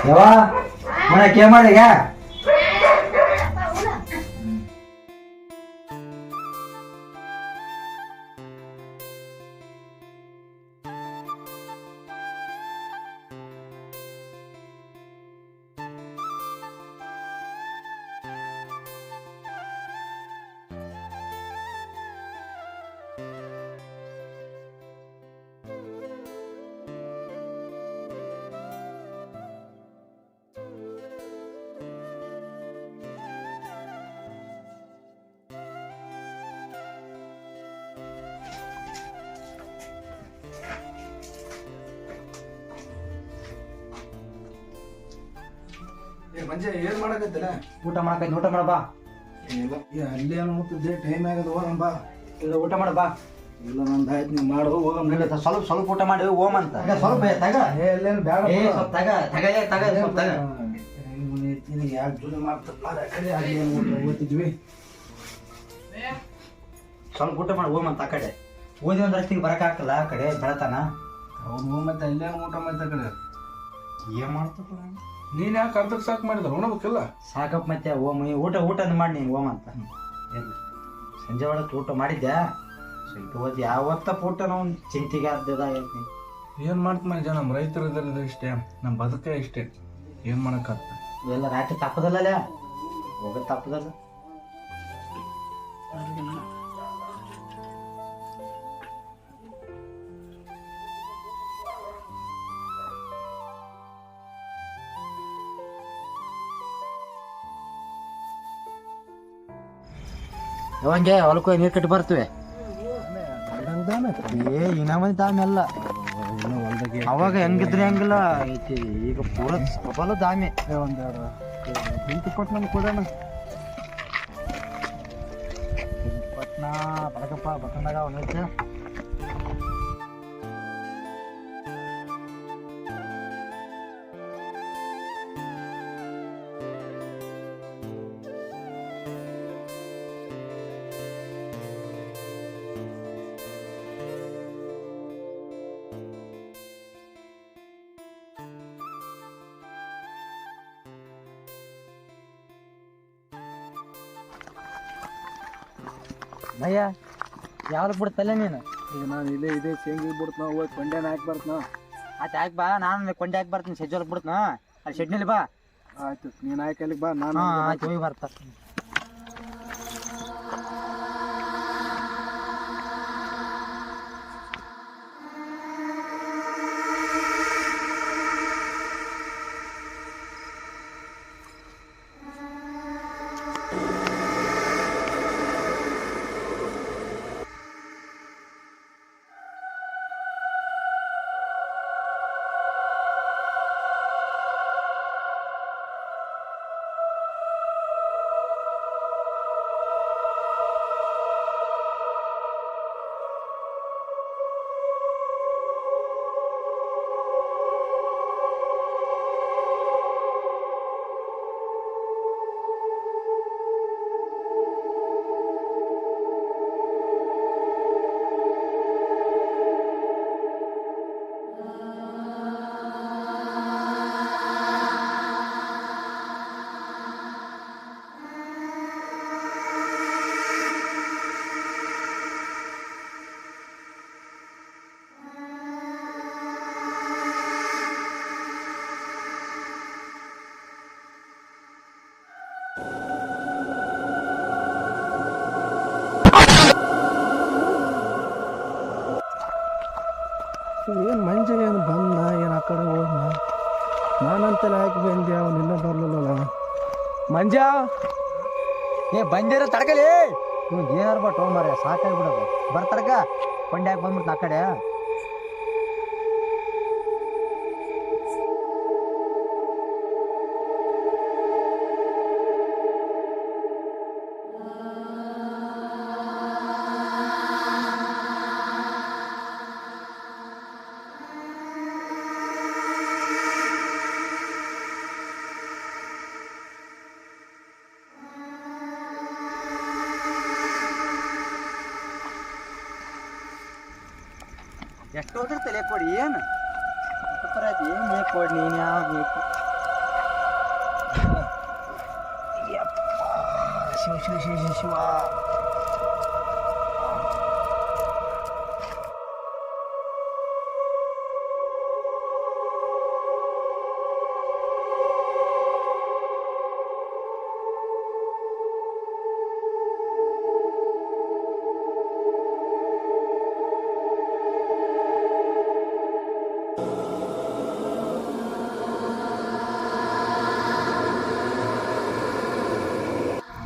ಯವ್ವ ಮನೆ ಕೇ ಮಾಡಿಗ ಮಂಜೆ ಏನ್ ಮಾಡಕತ್ತಿಲ್ಲ? ಊಟ ಮಾಡಕೈತಿ ಊಟ ಮಾಡ ಬಾ. ಇಲ್ಲ ಅಲ್ಲಿ ಏನು ಹೋಗ್ತಿದ್ದೆ ಟೈಮ್ ಆಗದ ಹೋಗಂ ಬಾ. ಇಲ್ಲ ಊಟ ಮಾಡ ಬಾ. ಇಲ್ಲ ನಂದು ಆಯ್ತು ನೀವು ಮಾಡು ಹೋಗಂ. ಸ್ವಲ್ಪ ಸ್ವಲ್ಪ ಊಟ ಮಾಡಿ ಓಮ್ ಅಂತ ಸ್ವಲ್ಪ ತಗ ಎಲ್ಲೇನು ಬೇಡ ಸ್ವಲ್ಪ ತಗ ತಗ ತಗ ಸ್ವಲ್ಪ ತಗ ಯಾಕೆ ಜೂಲಿ ಮಾಡ್ತಪ್ಪ ಕಡೆ ಅಲ್ಲಿ ಏನು ಊಟ ಓದ್ತಿದ್ವಿ. ಸ್ವಲ್ಪ ಊಟ ಮಾಡಿ ಓಮ್ ಅಂತ ಆ ಕಡೆ ಓದಿ ಒಂದ್ ರಸ್ತಿಗೆ ಬರಕ್ ಹಾಕಲ್ಲ ಆ ಕಡೆ ಬೆಳತಾನ ಅವ್ನು ಮತ್ತೆ ಅಲ್ಲೇನು ಊಟ ಮಾಡ್ತಾ ಕಡೆ ಏನ್ ಮಾಡ್ತಪ್ಪ ನೀನ್ ಯಾಕೆ ಅರ್ಧಕ್ಕೆ ಸಾಕು ಮಾಡಿದ್ರು ಉಣಬೇಕಿಲ್ಲ ಸಾಕಪ್ಪ ಮತ್ತೆ ಓಮ್ ಊಟ ಊಟನ ಮಾಡಿ ನೀನು ಓಮ್ ಅಂತ ಸಂಜೆ ಒಳಗೆ ಊಟ ಮಾಡಿದ್ದೆ ಸ್ವಲ್ಪ ಓದಿ ಯಾವತ್ತಪ್ಪ ಊಟ ನಾವು ಚಿಂತೆಗೆ ಅರ್ಧದ ಏನು ಮಾಡ್ತ ಜನ ನಮ್ಮ ರೈತರು ಇದ್ರೆ ಇಷ್ಟೇ ನಮ್ಮ ಬದುಕೇ ಇಷ್ಟೇ ಏನು ಮಾಡೋಕ್ಕಾಗ್ತ ಎಲ್ಲ ರಾತ್ರಿ ತಪ್ಪದಲ್ಲ ಹೋಗೋದು ತಪ್ಪದಲ್ಲ ಯಾವಂಗೆ ಹೊಲಕ್ಕೆ ನೀರು ಕಟ್ಟಿ ಬರ್ತವೆ ಇನ್ನ ಮಂದಿ ದಾಮಿ ಅಲ್ಲ ಅವಾಗ ಹೆಂಗಿದ್ರೆ ಹೆಂಗಿಲ್ಲ ಐತಿ ಈಗ ಪೂರ ಸಬಲ ದಾಮಿ ಒಂದೆರಡು ಇಂತಿ ಕೊಟ್ಟು ನಮ್ಗೆ ಕೊಡೋಣ ಪಟ್ನಾ ಬಡಕಪ್ಪ ಬಟ್ಟಂದಾಗ ಅವನೈತೆ ಭಯ್ಯ ಯಾವ್ದು ಬಿಡ್ತಲ್ಲ ನೀನು ಈಗ ನಾನು ಇದೇ ಶೇಂಗಿ ಬಿಡ್ತನ ಹೋಗಿ ಕೊಂಡ್ಯಾನ ಹಾಕಿ ಬರ್ತನ ಆಯ್ತು ಹಾಕಿ ಬಾ ನಾನು ಕೊಂಡೆ ಹಾಕಿ ಬರ್ತೀನಿ ಸಜ್ಜೋಲ್ ಬಿಡ್ತನ ಅಲ್ಲಿ ಶೆಡ್ನಲ್ಲಿ ಬಾ ಆಯ್ತು ನೀನು ಹಾಕಿ ಅಲ್ಲಿಗೆ ಬಾ ನಾನು ಆಯ್ತು ಹೋಗಿ ಬರ್ತಾ ಏನು ಮಂಜ ಏನು ಬಂದ ಏನು ಆ ಕಡೆ ಹೋದ ನಾನಂತೆಲ್ಲ ಹಾಕಿ ಬಂದೆ ಅವನು ಇನ್ನೂ ಬರಲಿಲ್ಲ ಮಂಜ ಬಂದಿರೋ ತಡ್ಕಲಿ ಇವಾಗ ಏನಾರು ಬಟ್ ಮಾರ ಸಾಕಾಗ್ಬಿಡೋದು ಬರ್ತಡಕ ಕೊಂಡೆ ಹಾಕಿ ಬಂದ್ಬಿಡ್ತು ಆ ಕಡೆ ಎಷ್ಟು ಹೋದ್ರೆ ತಲೆ ಕೊಡಿ ಏನು ಏನು ಕೊಡಿ ನೀನು ಯಾವ ಶಿವ ಶಿವ ಶಿವ ಶಿವ ಶಿವ.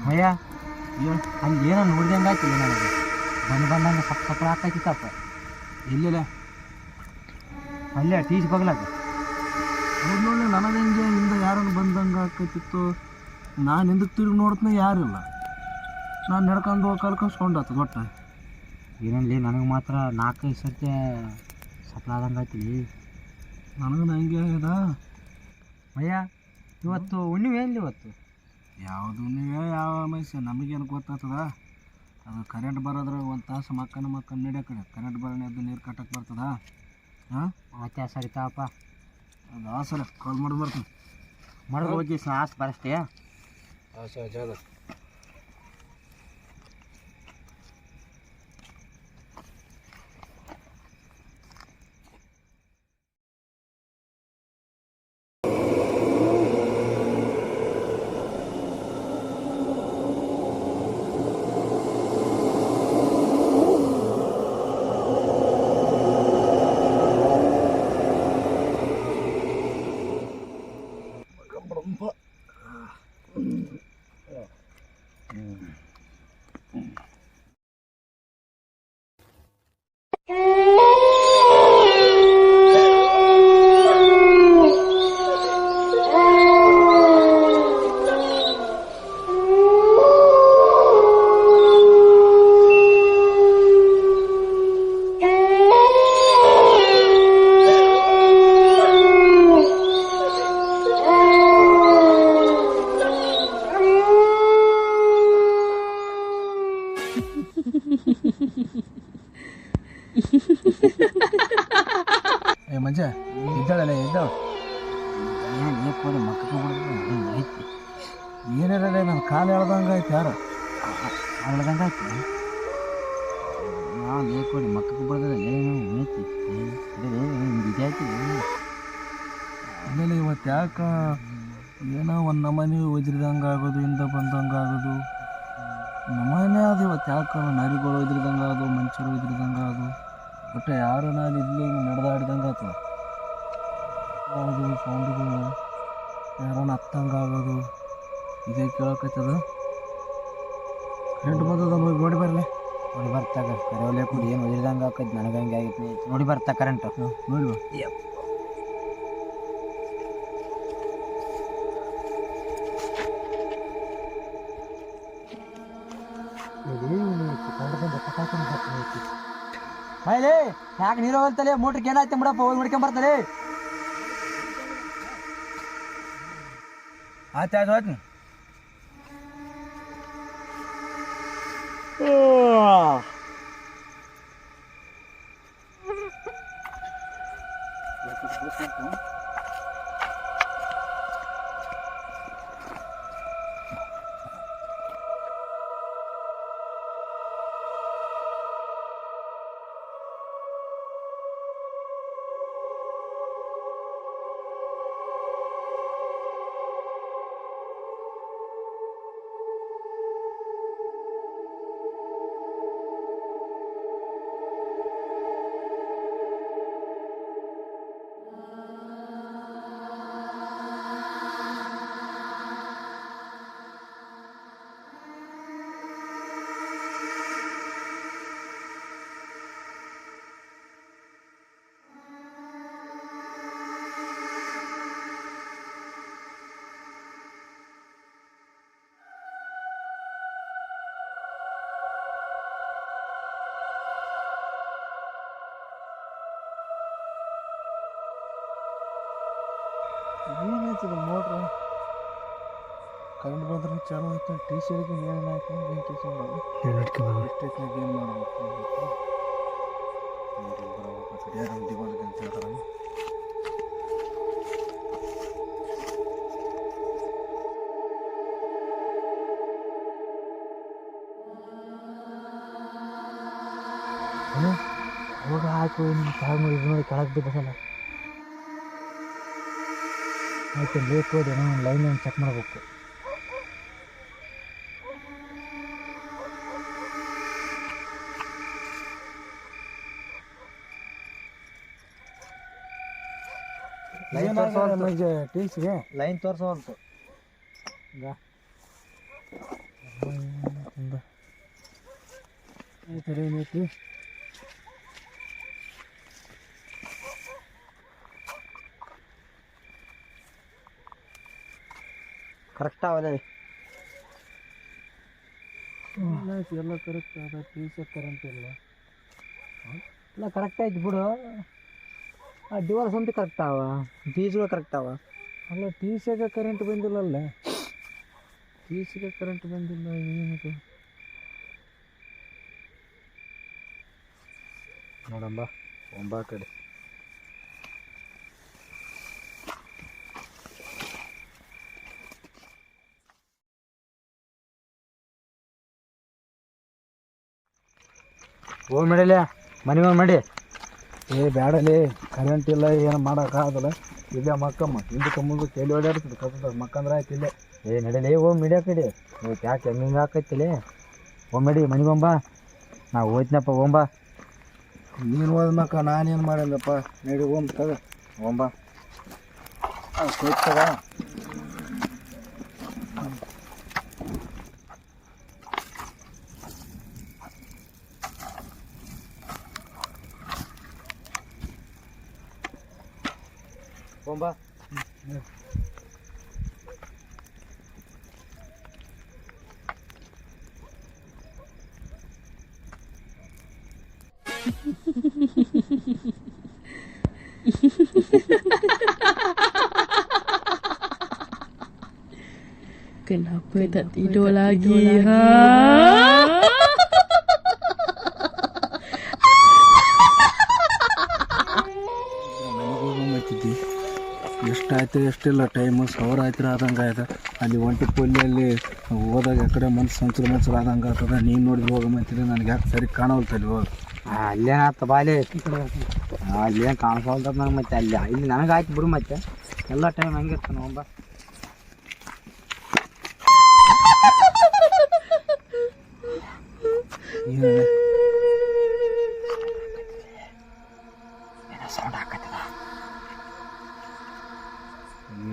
ಮಯ್ಯ ಅಲ್ಲಿ ಏನೋ ನೋಡ್ದಂಗೆ ಆಯ್ತಿಲ್ಲ ನನಗೆ ಬಂದಂಗೆ ಸಪ್ಪಳ ಹಾಕೈತಿತ್ತಪ್ಪ. ಎಲ್ಲಿಲ್ಲ ಅಲ್ಲೇ ಟೀಚ್ ಬಗ್ಲಾಗ ಅವ್ರು ನೋಡಿ ನನಗೆ ಹಿಂಗೆ ಹಿಂದೆ ಯಾರನ್ನು ಬಂದಂಗೆ ಆಕೈತಿತ್ತು. ನಾನು ಹಿಂದಕ್ಕೆ ತಿರುಗಿ ನೋಡ್ತೀನಿ ಯಾರಿಲ್ಲ. ನಾನು ನಡ್ಕೊಂಡು ಹೋಗಿ ಕಳ್ಕೊಂಡು ಆತು ಒಟ್ಟು. ಏನಲ್ಲಿ ನನಗೆ ಮಾತ್ರ 4-5 ಸರ್ತಿ ಸಪ್ಪಳ ಆದಂಗೆ ಆಯ್ತಿಲ್ಲ. ನನಗೂ ಹಂಗೆ ಆಗ್ಯದ. ಮಯ್ಯ ಇವತ್ತು ಹುಣ್ಣಿಮೆ ಎಲ್ಲಿ ಇವತ್ತು? ಯಾವುದು ನೀವೇ ಯಾವ ಮೈಸೂರು ನಮಗೇನು ಗೊತ್ತಾಗ್ತದ. ಅದು ಕರೆಂಟ್ ಬರೋದ್ರೆ ಒಂದು ತಾಸು ಮಕ್ಕನ ನಡಿಯೋ ಕಡೆ ಕರೆಂಟ್ ಬರೋಣ ಅದು ನೀರು ಕಟ್ಟಕ್ಕೆ ಬರ್ತದ. ಹಾಂ ಮತ್ತೆ ಸರಿತಾವಪ್ಪ. ಅದು ಆಸರ ಕಾಲ್ ಮಾಡಿ ಬರ್ತೀನಿ. ಮಾಡೋದು ಹೋಗಿ ಆಸೆ ಬರಷ್ಟೇ. ಆಸೆ ಜಾಗ ಏ ಮಂಜ ಇದ್ದಾಳಲ್ಲ ಇದ್ದಾಳ ಏನು ಮಕ್ಕಳು ಐತಿ ಏನಿರಲ್ಲ ನನ್ನ ಕಾಲು ಎಳ್ದಂಗೆ ಆಯ್ತು ಯಾರು ಅಳ್ದಂಗೆ ಆಯ್ತು. ನಾವು ಲೇಕೊಡಿ ಮಕ್ಕಳು ಬಡ್ದಲ್ಲ ಏನು ಐತಿ ಇದು ಆಯ್ತು. ಆಮೇಲೆ ಇವತ್ತು ಯಾಕೆ ಏನೋ ಒಂದು ನಮನೆ ಒದ್ರಿದಂಗೆ ಆಗೋದು ಹಿಂದೆ ಬಂದಂಗೆ ಆಗೋದು ನಮನೆ ಅದು. ಇವತ್ತು ಯಾಕೆ ನರಿಗಳು ಒದ್ರಿದಂಗೆ ಆಗೋದು ಮನುಷ್ಯರು ಒದ್ರಿದಂಗೆ ಆಗೋದು ಒಟ್ಟು ಯಾರು ನಾನು ಇಲ್ಲಿ ನಡೆದಾಡ್ದಂಗೆ ಆಯ್ತು. ಅದು ಸೌಂಡುಗಳು ಯಾರನ್ನ ಹತ್ತಂಗೆ ಆಗೋದು ಇದೇ ಕೇಳಕತ್ತದ. ಕರೆಂಟ್ ಬಂದದ ನೋಡಿ ಬರಲಿ. ನೋಡಿ ಬರ್ತಾಗ ಕರೆವಲೆ ಕೂಡಿ ಏನು ಒದಿದಂಗೆ ಹಾಕೈತಿ ನನಗೆ ಹಂಗೆ ಆಗೈತಿ. ನೋಡಿ ಬರ್ತಾ ಕರೆಂಟ್ ನೋಡಿ ಮೈಲಿ ಯಾಕೆ ನೀರು ಹೋಗ್ತಲೆ ಮೋಟ್ರಿಗೆ ಏನಾಯ್ತು ಬಿಡಪ್ಪ ಹೋಗಿ ಮುಡ್ಕೊಂಬರ್ತಾರೆ. ಆಯ್ತು ಆಯ್ತು ಆಯ್ತು. ಏನಾಯ್ತದ ಮೋಟ್ರ್ ಕರೆಂಟ್ ಬಂದ್ರೆ ಚಾಲು ಆಯ್ತು. ಟಿ ಶರ್ಟ್ಗೆ ಏನಾಯ್ತು ಬೆಂಕಿ ಎಷ್ಟೈತೆ ಏನು ಮಾಡಬೇಕು ಅಂತ ಹೇಳ್ತಾರೆ. ಅವಾಗ ಹಾಕು ನಿಮ್ಮ ಕೆಳಗೆ ನೋಡಿ ಇದು ನೋಡಿ ಕೆಳಗೆ ಬಿದ್ದಲ್ಲ. ಆಯ್ತು ಲೇಟ್ ಹೋದೆ ನಾನು ಲೈನ್ ಚೆಕ್ ಮಾಡಬೇಕು. ಟೀಸಿಗೆ ಲೈನ್ ತೋರಿಸೋವಂತು ಏನೈತಿ ಕರೆಕ್ಟ್ ಅವಲ್ಲ ಎಲ್ಲ ಕರೆಕ್ಟ್ ಅದ. ಟೀಸೆ ಕರೆಂಟ್ ಇಲ್ಲ ಎಲ್ಲ ಕರೆಕ್ಟ್ ಆಯ್ತು ಬಿಡು. ಡಿವೋರ್ಸ್ ಅಂತ ಕರೆಕ್ಟ್ ಅವ, ಫೀಸ್ಗಳು ಕರೆಕ್ಟ್ ಅವ. ಅಲ್ಲ ಟೀಸಿಗೆ ಕರೆಂಟ್ ಬಂದಿಲ್ಲಲ್ಲ, ಟೀಸಿಗೆ ಕರೆಂಟ್ ಬಂದಿಲ್ಲ. ಏನದು ನೋಡಂಬ ಒಂಬಾ ಕಡೆ ಹೋಗಿ ಮಾಡಿಲ್ಲ ಮನೆ ಹೋಗಿ ಮಾಡಿ. ಬ್ಯಾಡಲಿ ಕರೆಂಟ್ ಇಲ್ಲ, ಏನು ಮಾಡೋಕ್ಕಾಗಲ್ಲ. ಇಲ್ಲೇ ಮಕ್ಕಮ್ಮ ಹಿಂದಕ್ಕೆ ಮುಂದಕ್ಕೆ ಎಲ್ಲಿ ಓಡಾಡ್ತದೆ ಕತ್ತದ ಮಕ್ಕಂದ್ರೆ ಆಯ್ತು ಇಲ್ಲೇ. ನಡೀಲಿ ಹೋಗಿ ಮಿಡಿಯೋ ಕಡೆ ಇವತ್ತು ಯಾಕೆ ಹೆಂಗೆ ಹಾಕೈತಿಲಿ. ಹೋಗಿ ಮಡಿ ಮನೆಗೆ ಹೋಂಬ, ನಾವು ಹೋಯ್ತಿನಪ್ಪ ಹೋಂಬ. ನೀನು ಹೋದ್ಮಕ್ಕ ನಾನೇನು ಮಾಡಿಲ್ಲಪ್ಪ. ನಡಿ ಹೋಮ್ ತಗ ಹೋಂಬ ತಗ. ಹೋಂಬ Kenapa tak tidur lagi, ha? ಎಷ್ಟಾಯ್ತು ಎಷ್ಟಿಲ್ಲ ಟೈಮು 1000 ಆಯ್ತು ಆದಂಗೆ ಆಯ್ತು. ಅಲ್ಲಿ ಒಂಟಿ ಪೊಲ್ಲಿಯಲ್ಲಿ ಹೋದಾಗ ಆ ಮನ್ಸು ಮನ್ಸರು ಆದಂಗೆ ಆಗ್ತದೆ. ನೀನು ನೋಡಿದ್ರೆ ಹೋಗಂತಿದ್ರೆ ನನಗೆ ಯಾಕೆ ಸರಿ ಕಾಣವಲ್ತಲ್ಲಿ ಹೋಗಿ. ಅಲ್ಲೇನಾಗ್ತ ಬಾಲಿ ಅಲ್ಲೇನು ಕಾಣಿಸೋಲ್ದ ನಂಗೆ. ಮತ್ತೆ ಅಲ್ಲಿ ಇಲ್ಲಿ ನನಗೆ ಆಯ್ತು ಬಿಡು. ಮತ್ತೆ ಎಲ್ಲ ಟೈಮ್ ಹಂಗಿರ್ತಾನೆ ಹೋಂಬ. ಸೌಂಡ್ ಹಾಕತ್ತದ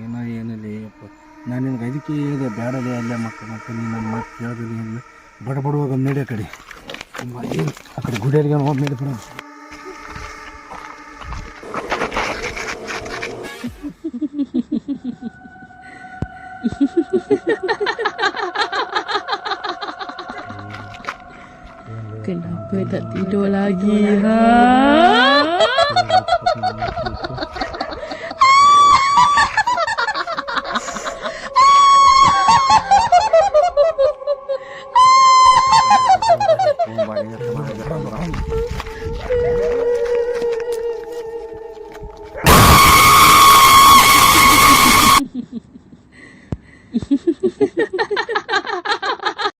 ಏನೋ ಏನಿಲ್ಲ ಅಪ್ಪ. ನಾನು ನಿನ್ಗೆ ಅದಕ್ಕೆ ಹೇಳಿದೆ ಬೇಡಲೇ ಅಲ್ಲೇ ಮಕ್ಕ ನೀನು ನನ್ನ ಮಾತು ಕೇಳೋದಿಲ್ಲ. ಏನು ಬಡಬಡುವಾಗ ನಡಿ ಆ ಕಡೆ ಗುಡಿಯರಿಗೆ ಹೋಗಿ ಮೇಲೆ ಬಿಡ. Kenapa tak tidur lagi, ha?